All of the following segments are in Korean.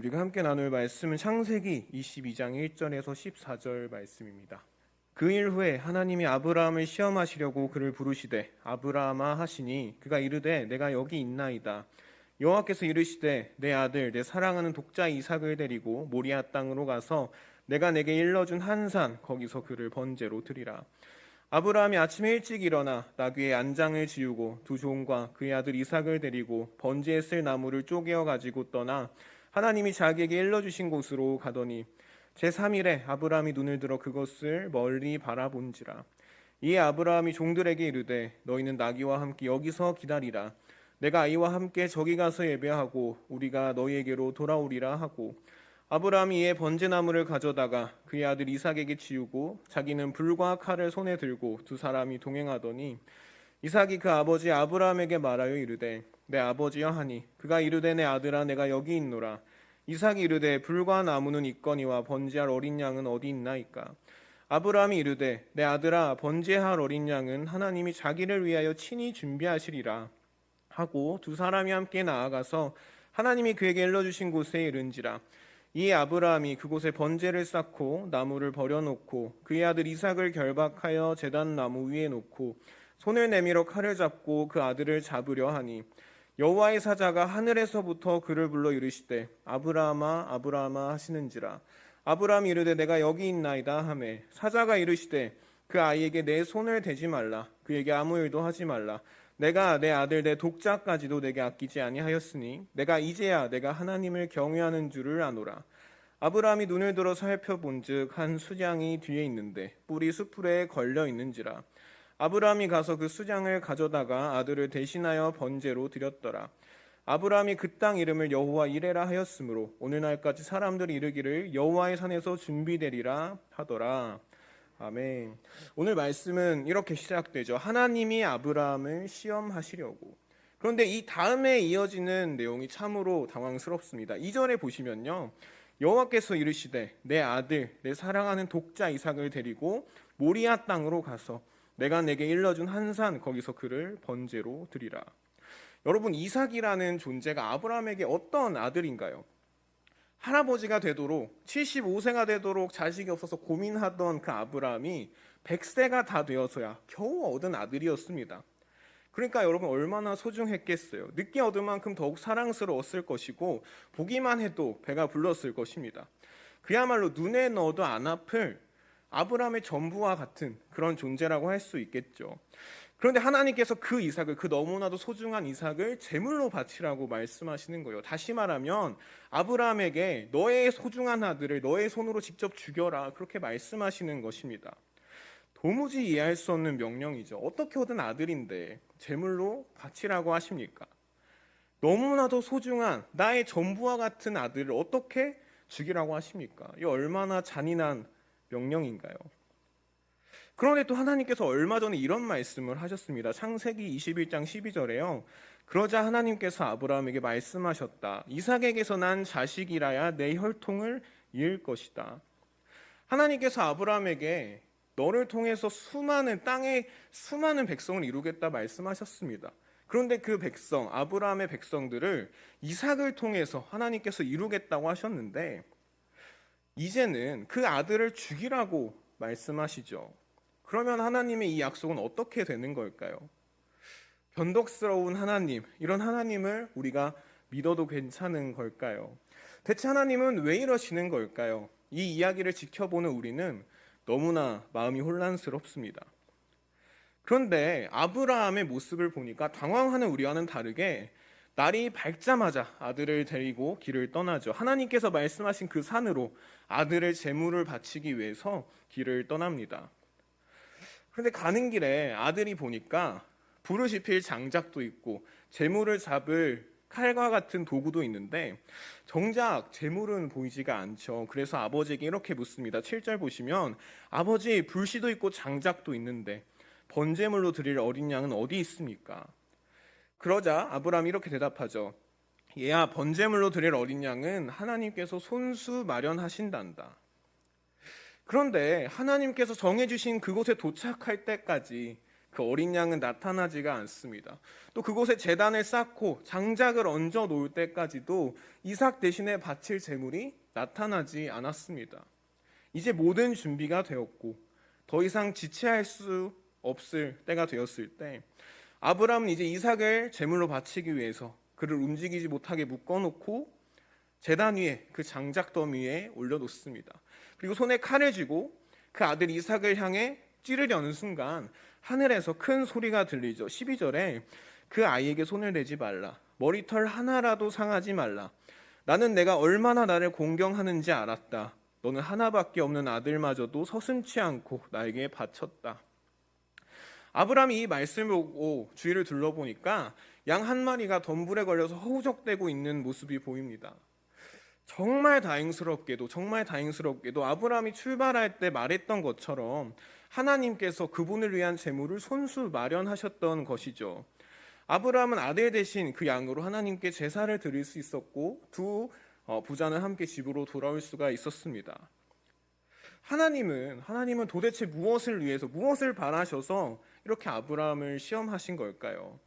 우리가 함께 나눌 말씀은 창세기 22장 1절에서 14절 말씀입니다. 그 일 후에 하나님이 아브라함을 시험하시려고 그를 부르시되 아브라함아 하시니 그가 이르되 내가 여기 있나이다. 여호와께서 이르시되 내 아들 내 사랑하는 독자 이삭을 데리고 모리아 땅으로 가서 내가 내게 일러준 한 산 거기서 그를 번제로 드리라. 아브라함이 아침에 일찍 일어나 나귀의 안장을 지우고 두 종과 그의 아들 이삭을 데리고 번제에 쓸 나무를 쪼개어 가지고 떠나 하나님이 자기에게 일러주신 곳으로 가더니 제3일에 아브라함이 눈을 들어 그것을 멀리 바라본지라. 이에 아브라함이 종들에게 이르되 너희는 나귀와 함께 여기서 기다리라. 내가 아이와 함께 저기 가서 예배하고 우리가 너희에게로 돌아오리라 하고 아브라함이 이에 번제나무를 가져다가 그의 아들 이삭에게 지우고 자기는 불과 칼을 손에 들고 두 사람이 동행하더니 이삭이 그 아버지 아브라함에게 말하여 이르되 내 아버지여 하니 그가 이르되 내 아들아 내가 여기 있노라. 이삭이 이르되 불과 나무는 있거니와 번제할 어린 양은 어디 있나이까. 아브라함이 이르되 내 아들아 번제할 어린 양은 하나님이 자기를 위하여 친히 준비하시리라 하고 두 사람이 함께 나아가서 하나님이 그에게 일러주신 곳에 이른지라. 이에 아브라함이 그곳에 번제를 쌓고 나무를 버려놓고 그의 아들 이삭을 결박하여 제단 나무 위에 놓고 손을 내밀어 칼을 잡고 그 아들을 잡으려 하니 여호와의 사자가 하늘에서부터 그를 불러 이르시되 아브라함아 아브라함아 하시는지라. 아브라함이 이르되 내가 여기 있나이다 하매 사자가 이르시되 그 아이에게 내 손을 대지 말라. 그에게 아무 일도 하지 말라. 내가 내 아들 내 독자까지도 내게 아끼지 아니하였으니 내가 이제야 내가 하나님을 경외하는 줄을 아노라. 아브라함이 눈을 들어 살펴본즉 한 수장이 뒤에 있는데 뿔이 수풀에 걸려 있는지라. 아브라함이 가서 그 수장을 가져다가 아들을 대신하여 번제로 드렸더라. 아브라함이 그 땅 이름을 여호와 이레라 하였으므로 오늘날까지 사람들이 이르기를 여호와의 산에서 준비되리라 하더라. 아멘. 오늘 말씀은 이렇게 시작되죠. 하나님이 아브라함을 시험하시려고. 그런데 이 다음에 이어지는 내용이 참으로 당황스럽습니다. 2절에 보시면요. 여호와께서 이르시되 내 아들 내 사랑하는 독자 이삭을 데리고 모리아 땅으로 가서 내가 내게 일러준 한 산 거기서 그를 번제로 드리라. 여러분, 이삭이라는 존재가 아브라함에게 어떤 아들인가요? 할아버지가 되도록 75세가 되도록 자식이 없어서 고민하던 그 아브라함이 100세가 다 되어서야 겨우 얻은 아들이었습니다. 그러니까 여러분 얼마나 소중했겠어요. 늦게 얻은 만큼 더욱 사랑스러웠을 것이고 보기만 해도 배가 불렀을 것입니다. 그야말로 눈에 넣어도 안 아플 아브라함의 전부와 같은 그런 존재라고 할 수 있겠죠. 그런데 하나님께서 그 이삭을, 그 너무나도 소중한 이삭을 제물로 바치라고 말씀하시는 거예요. 다시 말하면 아브라함에게 너의 소중한 아들을 너의 손으로 직접 죽여라, 그렇게 말씀하시는 것입니다. 도무지 이해할 수 없는 명령이죠. 어떻게 얻은 아들인데 제물로 바치라고 하십니까? 너무나도 소중한 나의 전부와 같은 아들을 어떻게 죽이라고 하십니까? 이 얼마나 잔인한 명령인가요? 그런데 또 하나님께서 얼마 전에 이런 말씀을 하셨습니다. 창세기 21장 12절에요. 그러자 하나님께서 아브라함에게 말씀하셨다. 이삭에게서 난 자식이라야 내 혈통을 이을 것이다. 하나님께서 아브라함에게 너를 통해서 수많은 땅의 수많은 백성을 이루겠다 말씀하셨습니다. 그런데 그 백성, 아브라함의 백성들을 이삭을 통해서 하나님께서 이루겠다고 하셨는데 이제는 그 아들을 죽이라고 말씀하시죠. 그러면 하나님의 이 약속은 어떻게 되는 걸까요? 변덕스러운 하나님, 이런 하나님을 우리가 믿어도 괜찮은 걸까요? 대체 하나님은 왜 이러시는 걸까요? 이 이야기를 지켜보는 우리는 너무나 마음이 혼란스럽습니다. 그런데 아브라함의 모습을 보니까 당황하는 우리와는 다르게 날이 밝자마자 아들을 데리고 길을 떠나죠. 하나님께서 말씀하신 그 산으로 아들의 제물을 바치기 위해서 길을 떠납니다. 그런데 가는 길에 아들이 보니까 불을 지필 장작도 있고 제물을 잡을 칼과 같은 도구도 있는데 정작 제물은 보이지가 않죠. 그래서 아버지에게 이렇게 묻습니다. 7절 보시면 아버지, 불씨도 있고 장작도 있는데 번제물로 드릴 어린 양은 어디 있습니까? 그러자 아브라함이 이렇게 대답하죠. 얘야, 번제물로 드릴 어린 양은 하나님께서 손수 마련하신단다. 그런데 하나님께서 정해주신 그곳에 도착할 때까지 그 어린 양은 나타나지가 않습니다. 또 그곳에 제단을 쌓고 장작을 얹어 놓을 때까지도 이삭 대신에 바칠 제물이 나타나지 않았습니다. 이제 모든 준비가 되었고 더 이상 지체할 수 없을 때가 되었을 때 아브라함은 이제 이삭을 제물로 바치기 위해서 그를 움직이지 못하게 묶어놓고 제단 위에 그 장작 더미에 올려놓습니다. 그리고 손에 칼을 쥐고 그 아들 이삭을 향해 찌르려는 순간 하늘에서 큰 소리가 들리죠. 12절에 그 아이에게 손을 대지 말라. 머리털 하나라도 상하지 말라. 나는 내가 얼마나 나를 공경하는지 알았다. 너는 하나밖에 없는 아들마저도 서슴지 않고 나에게 바쳤다. 아브라함이 이 말씀을 보고 주위를 둘러보니까 양 한 마리가 덤불에 걸려서 허우적대고 있는 모습이 보입니다. 정말 다행스럽게도 아브라함이 출발할 때 말했던 것처럼 하나님께서 그분을 위한 제물을 손수 마련하셨던 것이죠. 아브라함은 아들 대신 그 양으로 하나님께 제사를 드릴 수 있었고 두 부자는 함께 집으로 돌아올 수가 있었습니다. 하나님은 도대체 무엇을 위해서, 무엇을 바라셔서 이렇게 아브라함을 시험하신 걸까요?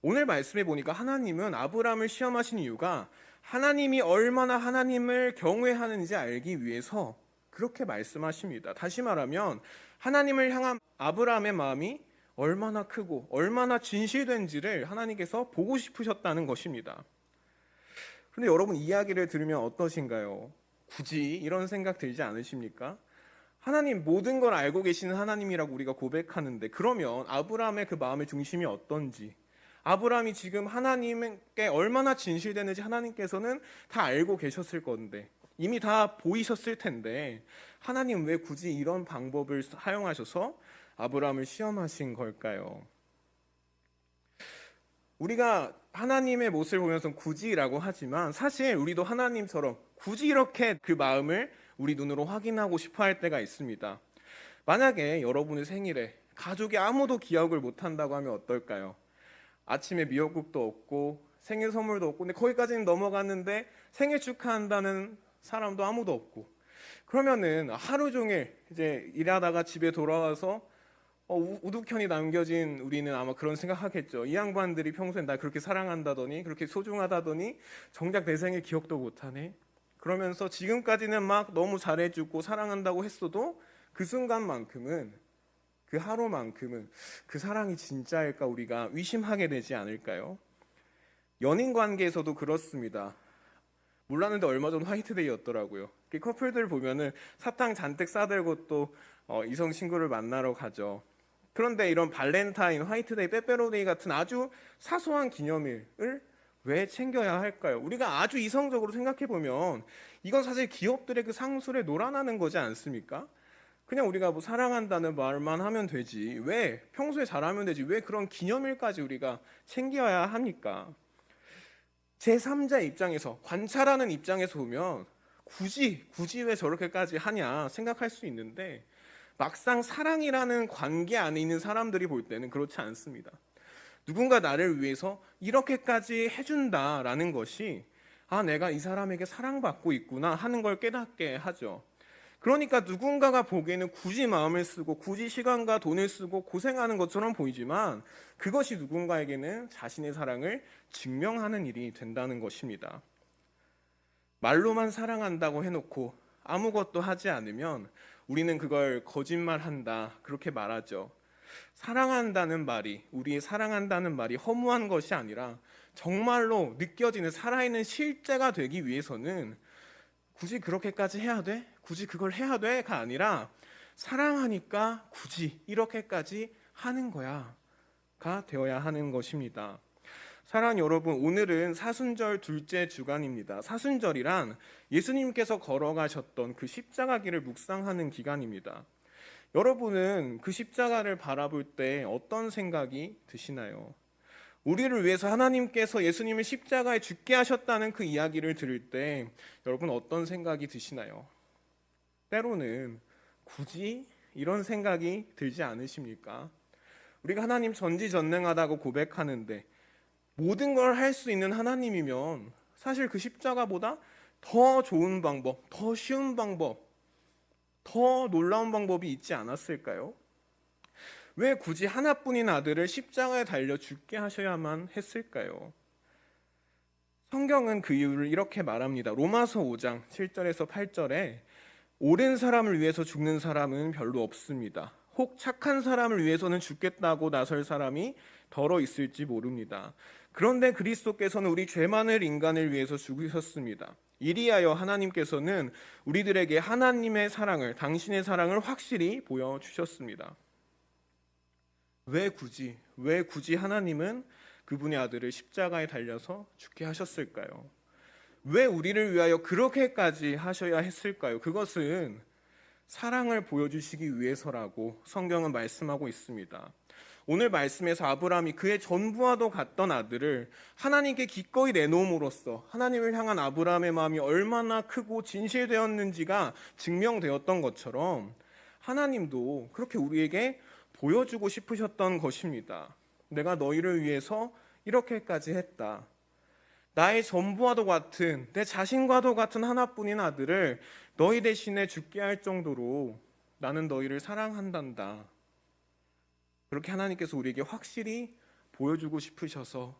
오늘 말씀해 보니까 하나님은 아브라함을 시험하신 이유가 하나님이 얼마나 하나님을 경외하는지 알기 위해서 그렇게 말씀하십니다. 다시 말하면 하나님을 향한 아브라함의 마음이 얼마나 크고 얼마나 진실된지를 하나님께서 보고 싶으셨다는 것입니다. 그런데 여러분 이야기를 들으면 어떠신가요? 굳이 이런 생각 들지 않으십니까? 하나님 모든 걸 알고 계시는 하나님이라고 우리가 고백하는데 그러면 아브라함의 그 마음의 중심이 어떤지, 아브라함이 지금 하나님께 얼마나 진실되는지 하나님께서는 다 알고 계셨을 건데, 이미 다 보이셨을 텐데 하나님 왜 굳이 이런 방법을 사용하셔서 아브라함을 시험하신 걸까요? 우리가 하나님의 모습을 보면서 굳이라고 하지만 사실 우리도 하나님처럼 굳이 이렇게 그 마음을 우리 눈으로 확인하고 싶어 할 때가 있습니다. 만약에 여러분의 생일에 가족이 아무도 기억을 못한다고 하면 어떨까요? 아침에 미역국도 없고 생일 선물도 없고 근데 거기까지는 넘어갔는데 생일 축하한다는 사람도 아무도 없고 그러면은 하루 종일 이제 일하다가 집에 돌아와서 우두커니 남겨진 우리는 아마 그런 생각하겠죠. 이 양반들이 평소에 날 그렇게 사랑한다더니 그렇게 소중하다더니 정작 내 생일 기억도 못하네. 그러면서 지금까지는 막 너무 잘해주고 사랑한다고 했어도 그 순간만큼은, 그 하루만큼은 그 사랑이 진짜일까 우리가 의심하게 되지 않을까요? 연인 관계에서도 그렇습니다. 몰랐는데 얼마 전 화이트데이였더라고요. 커플들 보면은 사탕 잔뜩 싸들고 또 이성 친구를 만나러 가죠. 그런데 이런 발렌타인, 화이트데이, 빼빼로데이 같은 아주 사소한 기념일을 왜 챙겨야 할까요? 우리가 아주 이성적으로 생각해 보면 이건 사실 기업들의 그 상술에 놀아나는 거지 않습니까? 그냥 우리가 뭐 사랑한다는 말만 하면 되지, 왜 평소에 잘하면 되지, 왜 그런 기념일까지 우리가 챙겨야 합니까? 제3자 입장에서, 관찰하는 입장에서 보면 굳이 왜 저렇게까지 하냐 생각할 수 있는데 막상 사랑이라는 관계 안에 있는 사람들이 볼 때는 그렇지 않습니다. 누군가 나를 위해서 이렇게까지 해준다라는 것이 내가 이 사람에게 사랑받고 있구나 하는 걸 깨닫게 하죠. 그러니까 누군가가 보기에는 굳이 마음을 쓰고 굳이 시간과 돈을 쓰고 고생하는 것처럼 보이지만 그것이 누군가에게는 자신의 사랑을 증명하는 일이 된다는 것입니다. 말로만 사랑한다고 해놓고 아무것도 하지 않으면 우리는 그걸 거짓말한다 그렇게 말하죠. 사랑한다는 말이, 우리의 사랑한다는 말이 허무한 것이 아니라 정말로 느껴지는 살아있는 실제가 되기 위해서는 굳이 그렇게까지 해야 돼? 굳이 그걸 해야 돼?가 아니라 사랑하니까 굳이 이렇게까지 하는 거야가 되어야 하는 것입니다. 사랑하는 여러분, 오늘은 사순절 둘째 주간입니다. 사순절이란 예수님께서 걸어가셨던 그 십자가 길을 묵상하는 기간입니다. 여러분은 그 십자가를 바라볼 때 어떤 생각이 드시나요? 우리를 위해서 하나님께서 예수님을 십자가에 죽게 하셨다는 그 이야기를 들을 때 여러분 어떤 생각이 드시나요? 때로는 굳이 이런 생각이 들지 않으십니까? 우리가 하나님 전지전능하다고 고백하는데 모든 걸 할 수 있는 하나님이면 사실 그 십자가보다 더 좋은 방법, 더 쉬운 방법, 더 놀라운 방법이 있지 않았을까요? 왜 굳이 하나뿐인 아들을 십자가에 달려 죽게 하셔야만 했을까요? 성경은 그 이유를 이렇게 말합니다. 로마서 5장 7절에서 8절에 옳은 사람을 위해서 죽는 사람은 별로 없습니다. 혹 착한 사람을 위해서는 죽겠다고 나설 사람이 더러 있을지 모릅니다. 그런데 그리스도께서는 우리 죄 많을 인간을 위해서 죽으셨습니다. 이리하여 하나님께서는 우리들에게 하나님의 사랑을, 당신의 사랑을 확실히 보여주셨습니다. 왜 굳이 하나님은 그분의 아들을 십자가에 달려서 죽게 하셨을까요? 왜 우리를 위하여 그렇게까지 하셔야 했을까요? 그것은 사랑을 보여주시기 위해서라고 성경은 말씀하고 있습니다. 오늘 말씀에서 아브라함이 그의 전부와도 같던 아들을 하나님께 기꺼이 내놓음으로써 하나님을 향한 아브라함의 마음이 얼마나 크고 진실되었는지가 증명되었던 것처럼 하나님도 그렇게 우리에게 보여주고 싶으셨던 것입니다. 내가 너희를 위해서 이렇게까지 했다. 나의 전부와도 같은, 내 자신과도 같은 하나뿐인 아들을 너희 대신에 죽게 할 정도로 나는 너희를 사랑한단다. 그렇게 하나님께서 우리에게 확실히 보여주고 싶으셔서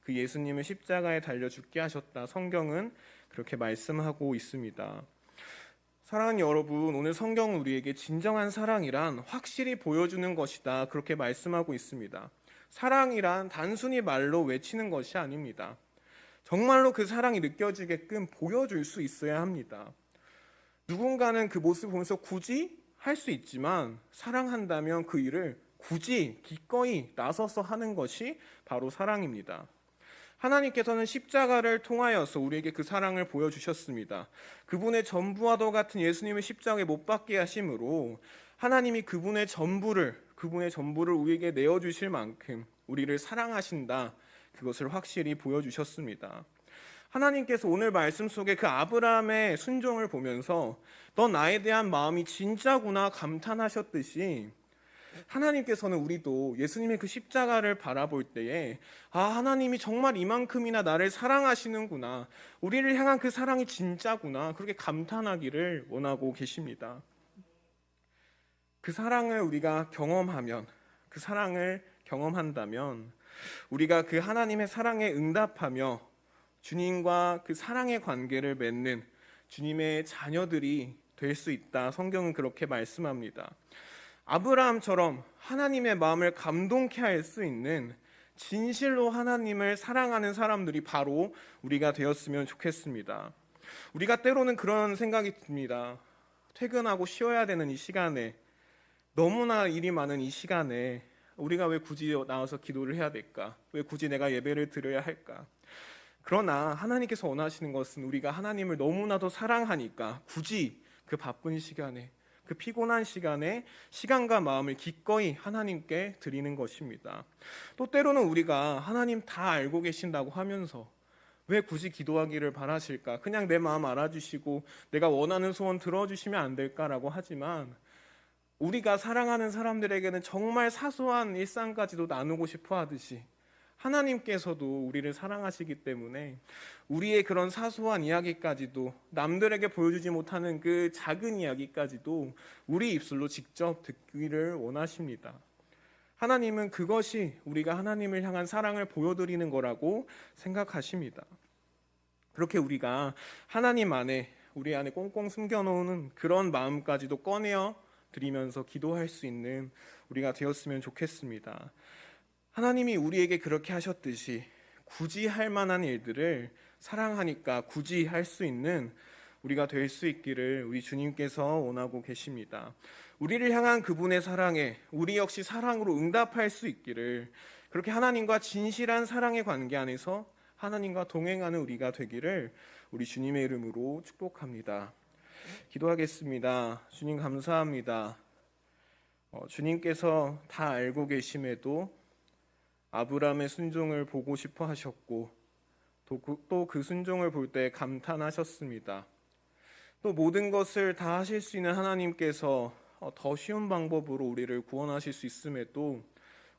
그 예수님을 십자가에 달려 죽게 하셨다. 성경은 그렇게 말씀하고 있습니다. 사랑하는 여러분, 오늘 성경은 우리에게 진정한 사랑이란 확실히 보여주는 것이다. 그렇게 말씀하고 있습니다. 사랑이란 단순히 말로 외치는 것이 아닙니다. 정말로 그 사랑이 느껴지게끔 보여줄 수 있어야 합니다. 누군가는 그 모습을 보면서 굳이 할 수 있지만 사랑한다면 그 일을 굳이 기꺼이 나서서 하는 것이 바로 사랑입니다. 하나님께서는 십자가를 통하여서 우리에게 그 사랑을 보여주셨습니다. 그분의 전부와도 같은 예수님을 십자가에 못 박게 하심으로 하나님이 그분의 전부를 우리에게 내어주실 만큼 우리를 사랑하신다. 그것을 확실히 보여주셨습니다. 하나님께서 오늘 말씀 속에 그 아브라함의 순종을 보면서 너 나에 대한 마음이 진짜구나 감탄하셨듯이 하나님께서는 우리도 예수님의 그 십자가를 바라볼 때에 하나님이 정말 이만큼이나 나를 사랑하시는구나, 우리를 향한 그 사랑이 진짜구나, 그렇게 감탄하기를 원하고 계십니다. 그 사랑을 우리가 경험하면, 그 사랑을 경험한다면 우리가 그 하나님의 사랑에 응답하며 주님과 그 사랑의 관계를 맺는 주님의 자녀들이 될 수 있다. 성경은 그렇게 말씀합니다. 아브라함처럼 하나님의 마음을 감동케 할 수 있는 진실로 하나님을 사랑하는 사람들이 바로 우리가 되었으면 좋겠습니다. 우리가 때로는 그런 생각이 듭니다. 퇴근하고 쉬어야 되는 이 시간에, 너무나 일이 많은 이 시간에 우리가 왜 굳이 나와서 기도를 해야 될까? 왜 굳이 내가 예배를 드려야 할까? 그러나 하나님께서 원하시는 것은 우리가 하나님을 너무나도 사랑하니까 굳이 그 바쁜 시간에, 그 피곤한 시간에 시간과 마음을 기꺼이 하나님께 드리는 것입니다. 또 때로는 우리가 하나님 다 알고 계신다고 하면서 왜 굳이 기도하기를 바라실까? 그냥 내 마음 알아주시고 내가 원하는 소원 들어주시면 안 될까라고 하지만 우리가 사랑하는 사람들에게는 정말 사소한 일상까지도 나누고 싶어 하듯이 하나님께서도 우리를 사랑하시기 때문에 우리의 그런 사소한 이야기까지도, 남들에게 보여주지 못하는 그 작은 이야기까지도 우리 입술로 직접 듣기를 원하십니다. 하나님은 그것이 우리가 하나님을 향한 사랑을 보여드리는 거라고 생각하십니다. 그렇게 우리가 하나님 안에, 우리 안에 꽁꽁 숨겨놓은 그런 마음까지도 꺼내어 드리면서 기도할 수 있는 우리가 되었으면 좋겠습니다. 하나님이 우리에게 그렇게 하셨듯이 굳이 할 만한 일들을 사랑하니까 굳이 할 수 있는 우리가 될 수 있기를 우리 주님께서 원하고 계십니다. 우리를 향한 그분의 사랑에 우리 역시 사랑으로 응답할 수 있기를, 그렇게 하나님과 진실한 사랑의 관계 안에서 하나님과 동행하는 우리가 되기를 우리 주님의 이름으로 축복합니다. 기도하겠습니다. 주님 감사합니다. 주님께서 다 알고 계심에도 아브라함의 순종을 보고 싶어 하셨고 또 그 순종을 볼 때 감탄하셨습니다. 또 모든 것을 다 하실 수 있는 하나님께서 더 쉬운 방법으로 우리를 구원하실 수 있음에도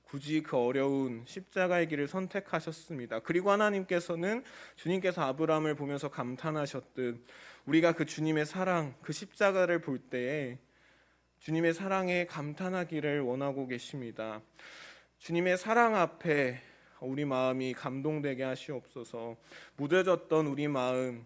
굳이 그 어려운 십자가의 길을 선택하셨습니다. 그리고 하나님께서는 주님께서 아브라함을 보면서 감탄하셨듯 우리가 그 주님의 사랑, 그 십자가를 볼 때에 주님의 사랑에 감탄하기를 원하고 계십니다. 주님의 사랑 앞에 우리 마음이 감동되게 하시옵소서. 무뎌졌던 우리 마음,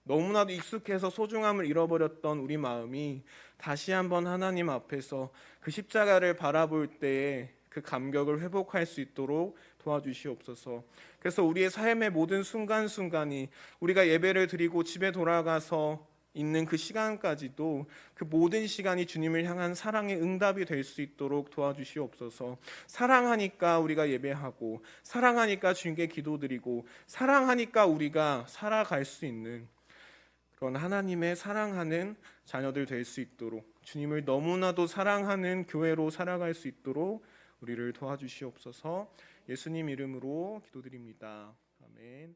너무나도 익숙해서 소중함을 잃어버렸던 우리 마음이 다시 한번 하나님 앞에서 그 십자가를 바라볼 때에 그 감격을 회복할 수 있도록 도와주시옵소서. 그래서 우리의 삶의 모든 순간순간이, 우리가 예배를 드리고 집에 돌아가서 있는 그 시간까지도 그 모든 시간이 주님을 향한 사랑의 응답이 될 수 있도록 도와주시옵소서. 사랑하니까 우리가 예배하고, 사랑하니까 주님께 기도드리고, 사랑하니까 우리가 살아갈 수 있는 그런 하나님의 사랑하는 자녀들 될 수 있도록, 주님을 너무나도 사랑하는 교회로 살아갈 수 있도록 우리를 도와주시옵소서. 예수님 이름으로 기도드립니다. 아멘.